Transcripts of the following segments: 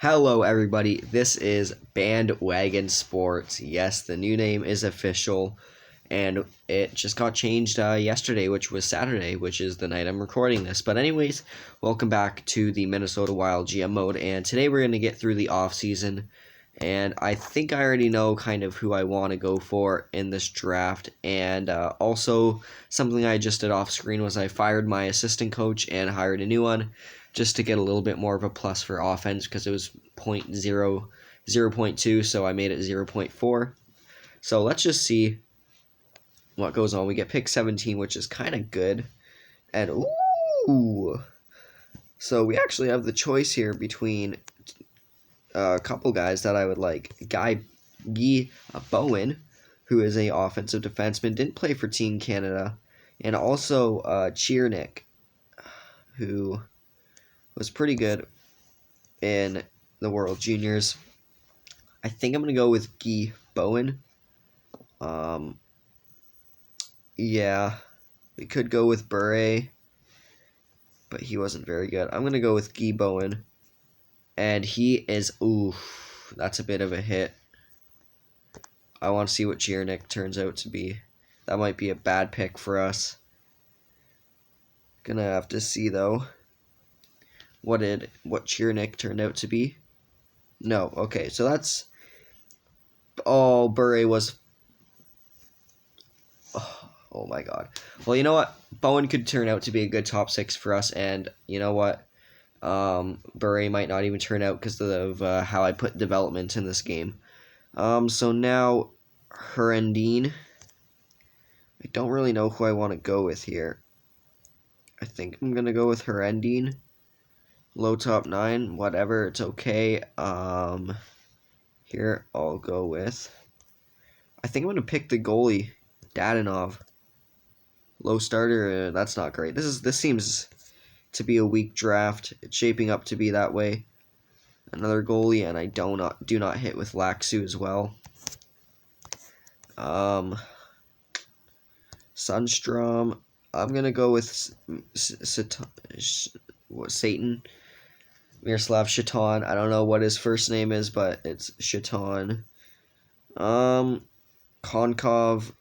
Hello everybody, this is Bandwagon Sports. Yes, the new name is official, and it just got changed yesterday, which was Saturday, which is the night I'm recording this. But anyways, welcome back to the Minnesota Wild GM mode, and today we're going to get through the off-season, and I think I already know kind of who I want to go for in this draft, and also something I just did off-screen was I fired my assistant coach and hired a new one, just to get a little bit more of a plus for offense because it was 0.2, so I made it 0.4. So let's just see what goes on. We get pick 17, which is kind of good. And ooh! So we actually have the choice here between a couple guys that I would like. Guy Bowen, who is a offensive defenseman, didn't play for Team Canada. And also Chiernik, who was pretty good in the World Juniors. I think I'm going to go with Guy Bowen. Yeah, we could go with Bure, but he wasn't very good. I'm going to go with Guy Bowen, and he is, oof, that's a bit of a hit. I want to see what Chiernik turns out to be. That might be a bad pick for us. Gonna have to see, though, what Chiernik turned out to be. No, okay, so that's... Oh, Bure was... Oh my god. Well, you know what? Bowen could turn out to be a good top 6 for us, and you know what? Bure might not even turn out because of how I put development in this game. So now, Herendeen. I don't really know who I want to go with here. I think I'm going to go with Herendeen. Low top 9, whatever, it's okay. Here, I'll go with... I think I'm going to pick the goalie, Dadonov. Low starter, that's not great. This seems to be a weak draft. It's shaping up to be that way. Another goalie, and I do not hit with Laxu as well. Sundstrom. I'm gonna go with Satan. Miroslav Shaton. I don't know what his first name is, but it's Shaton. Konkov.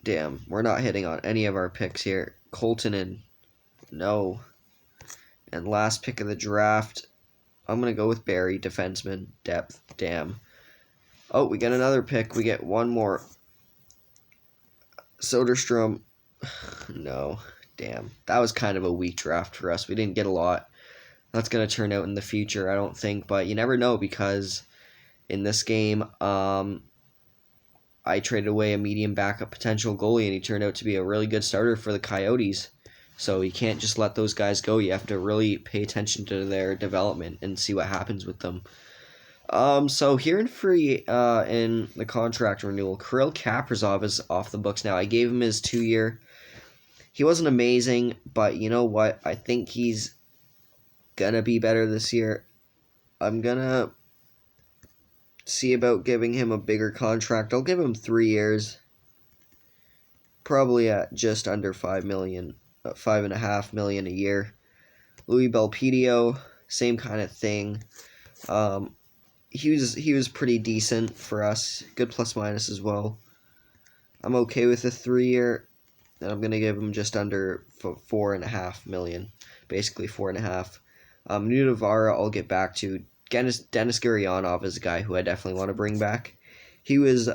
Damn, we're not hitting on any of our picks here. Coltonen. No. And last pick of the draft, I'm going to go with Barry, defenseman, depth. Damn. Oh, we get another pick. We get one more. Soderstrom. No. Damn. That was kind of a weak draft for us. We didn't get a lot. That's going to turn out in the future, I don't think. But you never know, because in this game, I traded away a medium backup potential goalie, and he turned out to be a really good starter for the Coyotes. So you can't just let those guys go. You have to really pay attention to their development and see what happens with them. So here in free in the contract renewal, Kirill Kaprizov is off the books now. I gave him his 2-year. He wasn't amazing, but you know what? I think he's gonna be better this year. I'm gonna see about giving him a bigger contract. I'll give him 3 years. Probably at just under $5 million, $5.5 million a year. Louis Belpedio, same kind of thing. He was pretty decent for us. Good plus minus as well. I'm okay with a 3-year, and I'm gonna give him just under $4.5 million, basically 4.5. Nudavara, I'll get back to. Dennis Gurianov is a guy who I definitely want to bring back. He was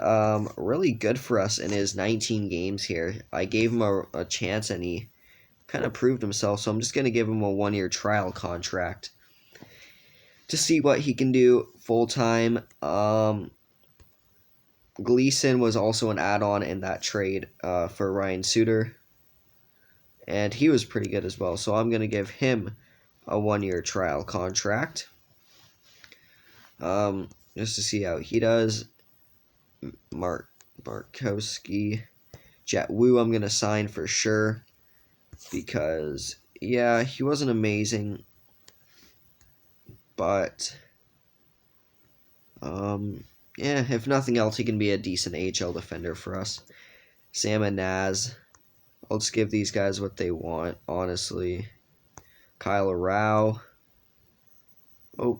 really good for us in his 19 games here. I gave him a chance, and he kind of proved himself, so I'm just going to give him a 1-year trial contract to see what he can do full-time. Gleason was also an add-on in that trade for Ryan Suter, and he was pretty good as well, so I'm going to give him a 1-year trial contract. Just to see how he does. Markowski. Jet Wu I'm going to sign for sure, because, yeah, he wasn't amazing, but, yeah, if nothing else, he can be a decent AHL defender for us. Sam and Naz. I'll just give these guys what they want, honestly. Kyle Rao. Oh,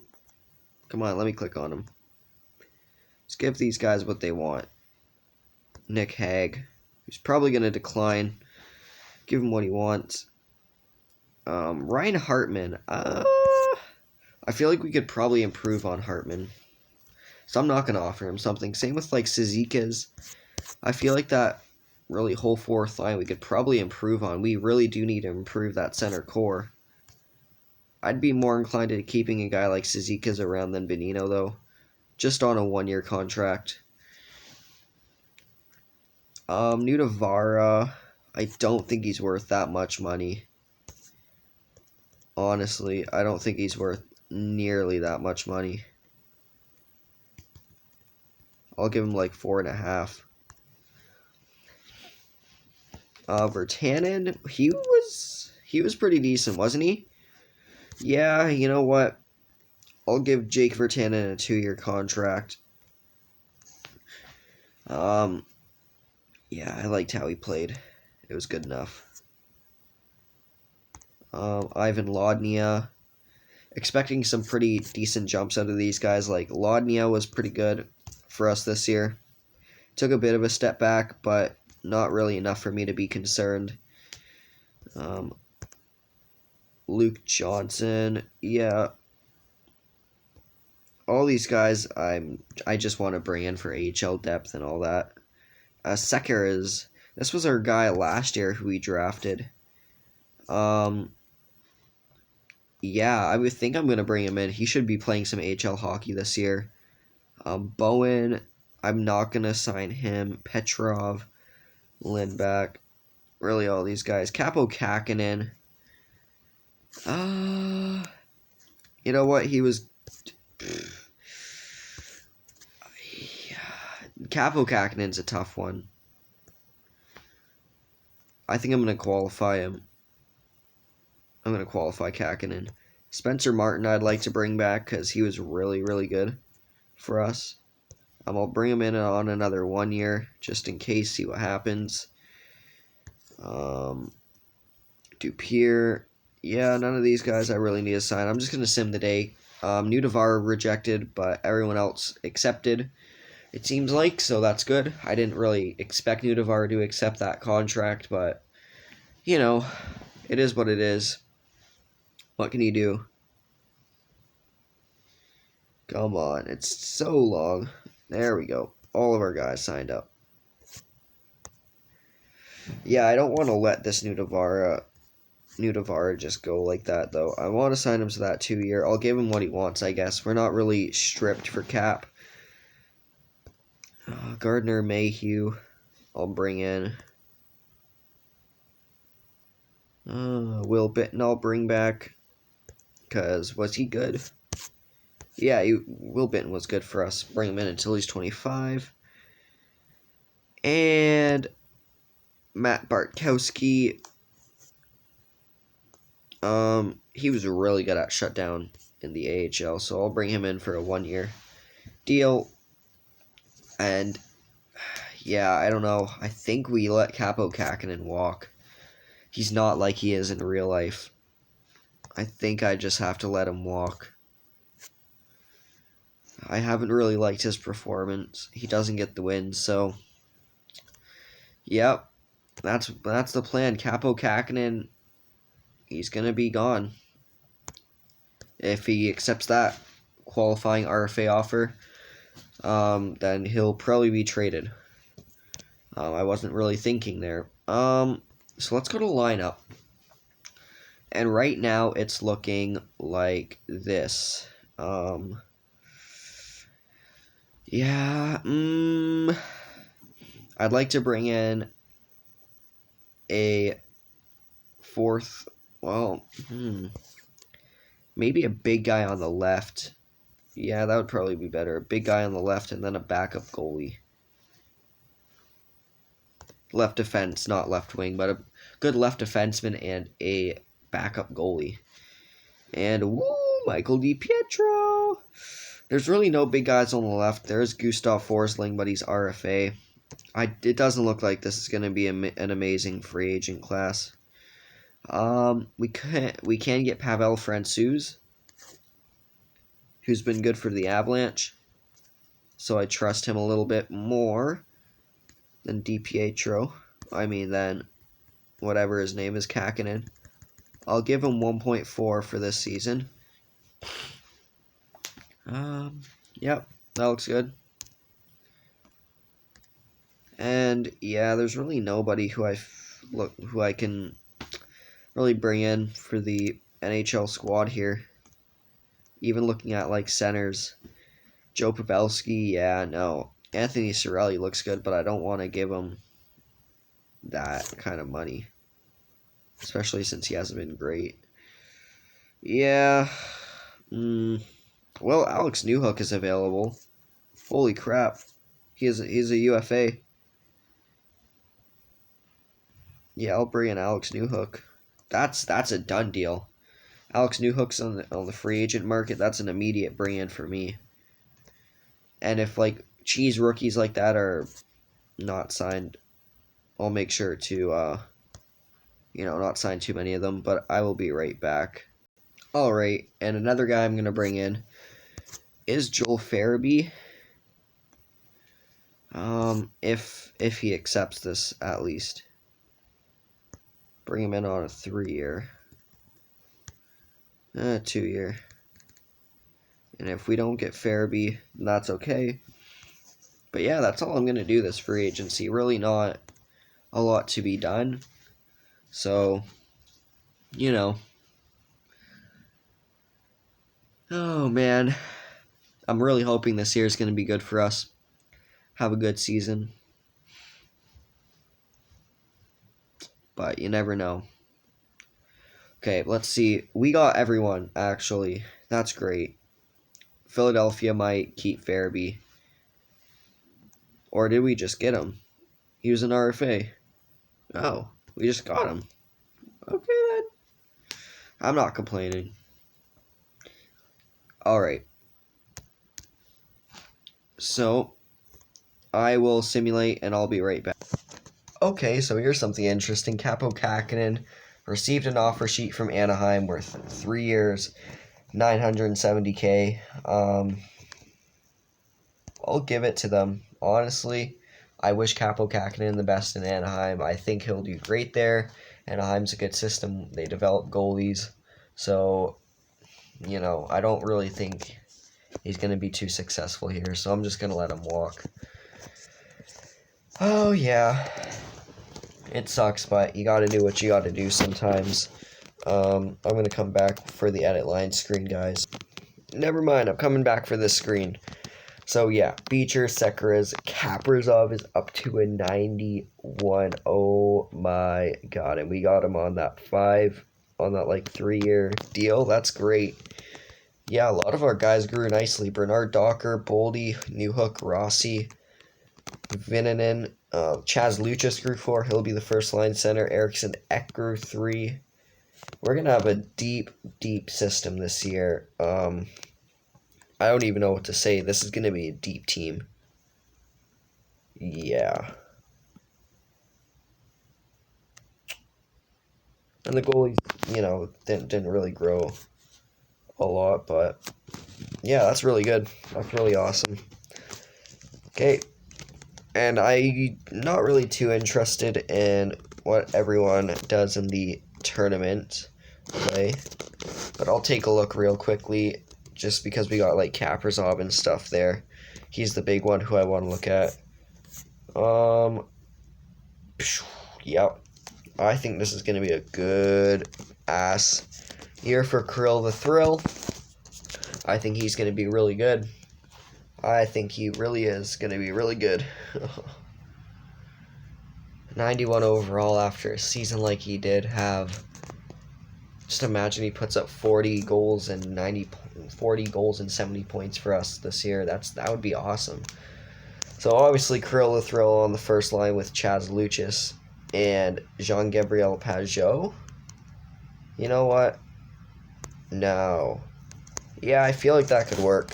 Come on, let me click on him. Let's give these guys what they want. Nick Hague, who's probably going to decline. Give him what he wants. Ryan Hartman. I feel like we could probably improve on Hartman. So I'm not going to offer him something. Same with like Cizikas. I feel like that really whole fourth line we could probably improve on. We really do need to improve that center core. I'd be more inclined to keeping a guy like Cizikas around than Bonino, though. Just on a one-year contract. Nudavara, I don't think he's worth that much money. Honestly, I don't think he's worth nearly that much money. I'll give him like 4.5. Virtanen, he was pretty decent, wasn't he? Yeah, you know what? I'll give Jake Virtanen a 2-year contract. Yeah, I liked how he played. It was good enough. Ivan Lodnia. Expecting some pretty decent jumps out of these guys. Like, Lodnia was pretty good for us this year. Took a bit of a step back, but not really enough for me to be concerned. Luke Johnson. Yeah. All these guys I just want to bring in for AHL depth and all that. Sekera this was our guy last year who we drafted. Yeah, I would think I'm going to bring him in. He should be playing some AHL hockey this year. Bowen, I'm not going to sign him. Petrov, Lindback, really all these guys. Capo Kakinen. You know what? He was... Capo Kakinen's a tough one. I think I'm going to qualify him. I'm going to qualify Kakinen. Spencer Martin I'd like to bring back because he was really, really good for us. I'll bring him in on another 1 year just in case, see what happens. Dupier. Yeah, none of these guys I really need to sign. I'm just going to sim the day. Nudavara rejected, but everyone else accepted. It seems like, so that's good. I didn't really expect Nudavara to accept that contract, but, you know, it is what it is. What can you do? Come on, it's so long. There we go. All of our guys signed up. Yeah, I don't want to let this Nudavara just go like that, though. I want to sign him to that 2 year. I'll give him what he wants, I guess. We're not really stripped for cap. Gardner Mayhew, I'll bring in. Will Bitten, I'll bring back. Because, was he good? Yeah, Will Bitten was good for us. Bring him in until he's 25. And Matt Bartkowski. He was really good at shutdown in the AHL, so I'll bring him in for a 1 year deal. And yeah, I don't know. I think we let Capo Kakinen walk. He's not like he is in real life. I think I just have to let him walk. I haven't really liked his performance. He doesn't get the win, so yep. That's the plan. Capo Kakinen, he's gonna be gone. If he accepts that qualifying RFA offer, then he'll probably be traded. I wasn't really thinking there. So let's go to lineup. And right now it's looking like this. Yeah, I'd like to bring in a fourth, maybe a big guy on the left. Yeah, that would probably be better. A big guy on the left and then a backup goalie. Left defense, not left wing, but a good left defenseman and a backup goalie. And, Michael DiPietro. There's really no big guys on the left. There's Gustav Forsling, but he's RFA. It doesn't look like this is going to be an amazing free agent class. We can get Pavel Francouz. who's been good for the Avalanche. So I trust him a little bit more than DiPietro. Than whatever his name is, Kakinen. I'll give him 1.4 for this season. Yep, that looks good. And yeah, there's really nobody who I can really bring in for the NHL squad here. Even looking at like centers, Joe Pavelski, yeah, no. Anthony Cirelli looks good, but I don't want to give him that kind of money, especially since he hasn't been great. Yeah. Well, Alex Newhook is available. Holy crap. He's a UFA. Yeah, I'll bring in Alex Newhook. That's a done deal. Alex Newhook's on the free agent market. That's an immediate bring in for me. And if like cheese rookies like that are not signed, I'll make sure to not sign too many of them. But I will be right back. All right, and another guy I'm gonna bring in is Joel Fairby. If he accepts this at least. Bring him in on a 3-year. 2-year. And if we don't get Fairby, that's okay. But yeah, that's all I'm going to do this free agency. Really not a lot to be done. So, Oh, man. I'm really hoping this year is going to be good for us. Have a good season. But you never know. Okay, let's see. We got everyone, actually. That's great. Philadelphia might keep Fairby. Or did we just get him? He was an RFA. Oh, we just got him. Okay, then. I'm not complaining. Alright. So, I will simulate and I'll be right back. Okay, so here's something interesting. Capo Kakinen received an offer sheet from Anaheim worth 3 years, $970K. I'll give it to them. Honestly, I wish Capo Kakinen the best in Anaheim. I think he'll do great there. Anaheim's a good system. They develop goalies. So, I don't really think he's going to be too successful here. So I'm just going to let him walk. Oh, yeah. It sucks, but you got to do what you got to do sometimes. I'm going to come back for the edit line screen, guys. Never mind, I'm coming back for this screen. So, yeah, Beecher, Sekera's, Kaprizov is up to a 91. Oh, my God. And we got him on that 3-year deal. That's great. Yeah, a lot of our guys grew nicely. Bernard Docker, Boldy, Newhook, Rossi, Vinanen, Chaz Luchas grew 4. He'll be the first-line center. Eriksson Ek grew 3. We're going to have a deep, deep system this year. I don't even know what to say. This is going to be a deep team. Yeah. And the goalies, didn't really grow a lot, but yeah, that's really good. That's really awesome. Okay. And I'm not really too interested in what everyone does in the tournament play, but I'll take a look real quickly. Just because we got like Kaprizov and stuff there. He's the big one who I want to look at. Yep. I think this is going to be a good ass year for Kirill the Thrill. I think he's going to be really good. I think he really is going to be really good. 91 overall after a season like he did have. Just imagine he puts up 40 goals and 70 points for us this year. That would be awesome. So obviously Kirill the Thrill on the first line with Chaz Luchas and Jean-Gabriel Pageau. You know what? No. Yeah, I feel like that could work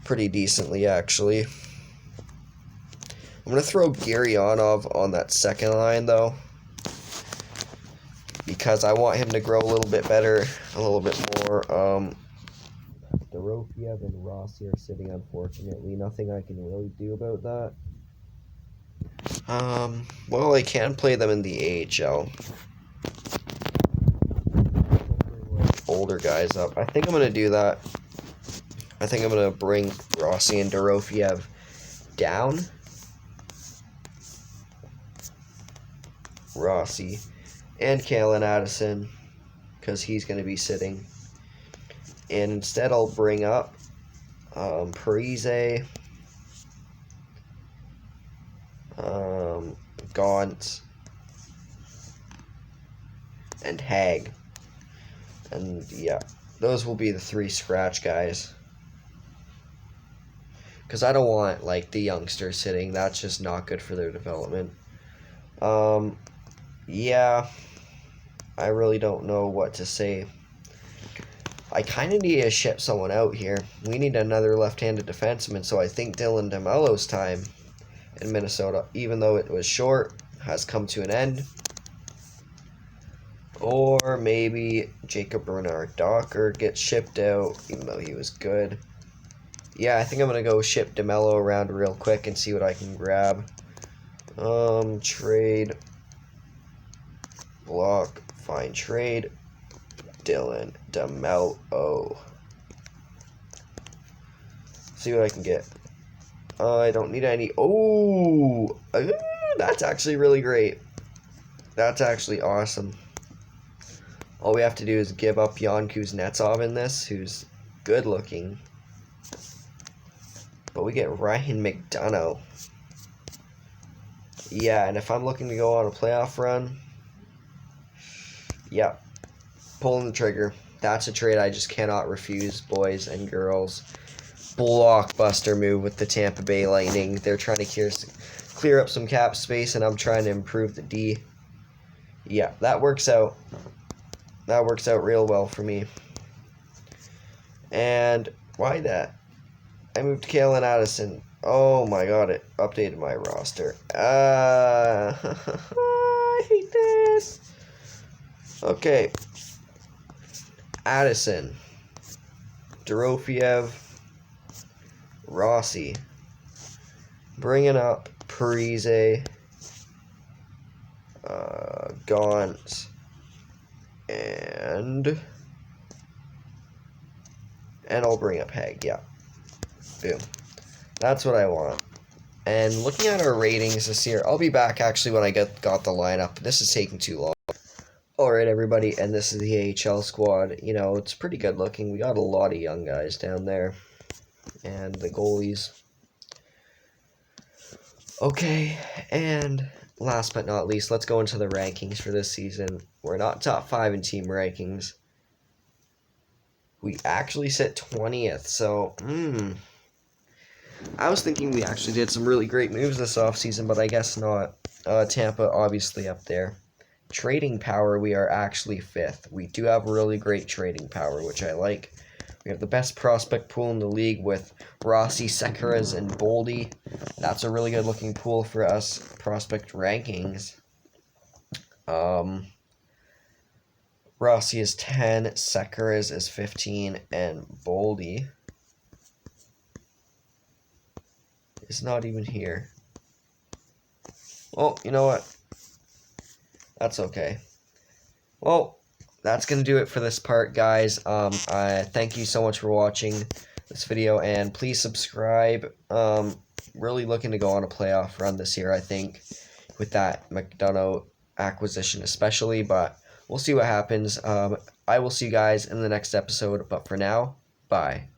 pretty decently, actually. I'm going to throw Gurianov on that second line, though, because I want him to grow a little bit better, a little bit more. Dorothea Dorofeyev and Rossi are sitting, unfortunately. Nothing I can really do about that. Well, I can play them in the AHL. Older guys up. I think I'm going to do that. I think I'm going to bring Rossi and Dorofeyev down. Rossi and Kalen Addison, because he's going to be sitting. And instead I'll bring up Parise, Gaunt, and Hag. And yeah, those will be the 3 scratch guys. Because I don't want, like, the youngsters sitting. That's just not good for their development. Yeah, I really don't know what to say. I kind of need to ship someone out here. We need another left-handed defenseman, so I think Dylan DeMello's time in Minnesota, even though it was short, has come to an end. Or maybe Jacob Bernard Docker gets shipped out, even though he was good. Yeah, I think I'm going to go ship DeMello around real quick and see what I can grab. Trade. Block. Find trade. Dylan DeMello. See what I can get. I don't need any. Oh, that's actually really great. That's actually awesome. All we have to do is give up Jan Kuznetsov in this, who's good looking. But we get Ryan McDonough. Yeah, and if I'm looking to go on a playoff run, yeah, pulling the trigger. That's a trade I just cannot refuse, boys and girls. Blockbuster move with the Tampa Bay Lightning. They're trying to clear up some cap space, and I'm trying to improve the D. Yeah, that works out. That works out real well for me. And why that? I moved Kalen Addison. Oh my god, it updated my roster. I hate this. Okay. Addison. Dorofeyev. Rossi. Bringing up Parise. Gaunt. And I'll bring up Hag, yeah. Boom. That's what I want. And looking at our ratings this year, I'll be back actually when I got the lineup. This is taking too long. Alright, everybody, and this is the AHL squad. You know, it's pretty good looking. We got a lot of young guys down there. And the goalies. Okay, and last but not least, let's go into the rankings for this season. We're not top 5 in team rankings. We actually sit 20th, so, I was thinking we actually did some really great moves this offseason, but I guess not. Tampa, obviously, up there. Trading power, we are actually 5th. We do have really great trading power, which I like. We have the best prospect pool in the league with Rossi, Sekera's, and Boldy. That's a really good-looking pool for us. Prospect rankings. Rossi is 10, Sekera's is 15, and Boldy is not even here. Well, you know what? That's okay. Well, that's going to do it for this part, guys. I thank you so much for watching this video, and please subscribe. Really looking to go on a playoff run this year, I think, with that McDonough acquisition especially, but we'll see what happens. I will see you guys in the next episode, but for now, bye.